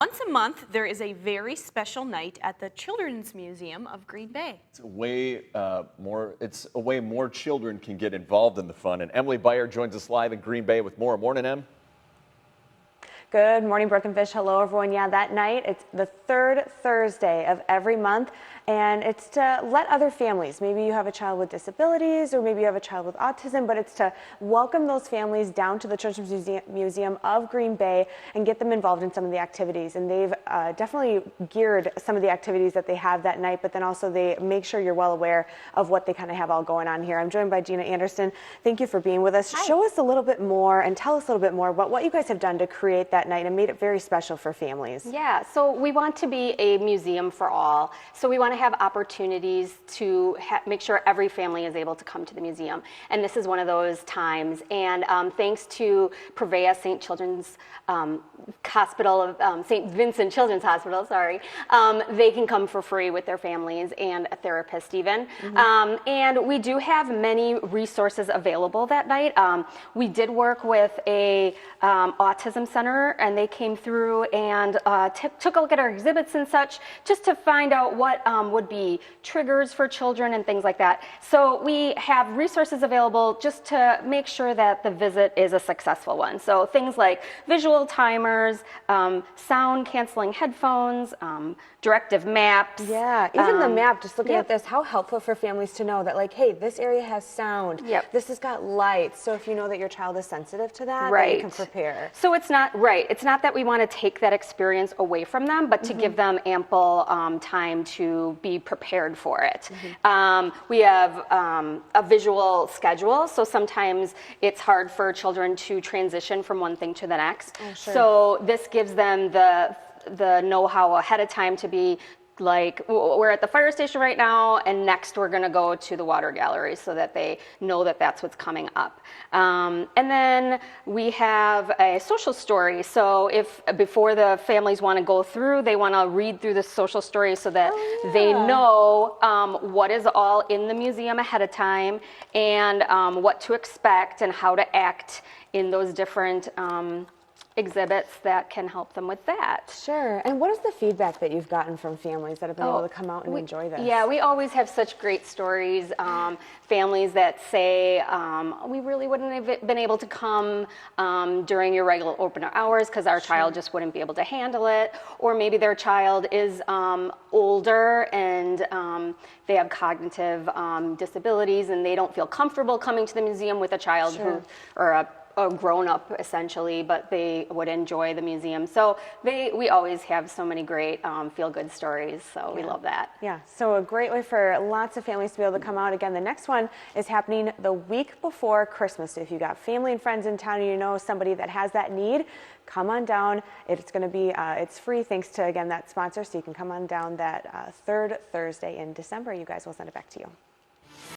Once a month, there is a very special night at the Children's Museum of Green Bay. It's a way more children can get involved in the fun. And Emily Byer joins us live in Green Bay with more. Morning, Em. Good morning, Brooke and Fish. Hello, everyone. Yeah, that night, it's the third Thursday of every month, and it's to let other families, maybe you have a child with disabilities or maybe you have a child with autism, but it's to welcome those families down to the Children's Museum of Green Bay and get them involved in some of the activities. And they've definitely geared some of the activities that they have that night, but then also they make sure you're well aware of what they kind of have all going on here. I'm joined by Gina Anderson. Thank you for being with us. Hi. Show us a little bit more and tell us a little bit more about what you guys have done to create that night and made it very special for families. Yeah, so we want to be a museum for all. So we want to have opportunities to make sure every family is able to come to the museum. And this is one of those times. And thanks to Prevea St. Children's Hospital, St. Vincent Children's Hospital, sorry, they can come for free with their families and a therapist even. And we do have many resources available that night. We did work with a autism center, and they came through and took a look at our exhibits and such, just to find out what would be triggers for children and things like that. So we have resources available just to make sure that the visit is a successful one. So things like visual timers, sound canceling headphones, directive maps. Yeah, even the map, just looking yep. at this, how helpful for families to know that, like, hey, this area has sound. Yep. This has got lights. So if you know that your child is sensitive to that, Right. then you can prepare. So it's not right. It's not that we want to take that experience away from them, but to give them ample time to be prepared for it. We have a visual schedule, so sometimes it's hard for children to transition from one thing to the next. Oh, sure. So this gives them the know-how ahead of time to be like, we're at the fire station right now, and next we're going to go to the water gallery, so that they know that that's what's coming up. And then we have a social story. So if before the families want to go through, they want to read through the social story so that they know what is all in the museum ahead of time, and what to expect and how to act in those different exhibits that can help them with that. Sure. And what is the feedback that you've gotten from families that have been able to come out and enjoy this? Yeah, we always have such great stories. Families that say, we really wouldn't have been able to come during your regular open hours because our child just wouldn't be able to handle it. Or maybe their child is older and they have cognitive disabilities and they don't feel comfortable coming to the museum with a child who, or a grown-up essentially, but they would enjoy the museum. So we always have so many great feel-good stories, so we love that. Yeah, so a great way for lots of families to be able to come out. Again, the next one is happening the week before Christmas. So if you got family and friends in town and you know somebody that has that need, come on down. It's going to be, it's free thanks to, again, that sponsor, so you can come on down that third Thursday in December. You guys will send it back to you.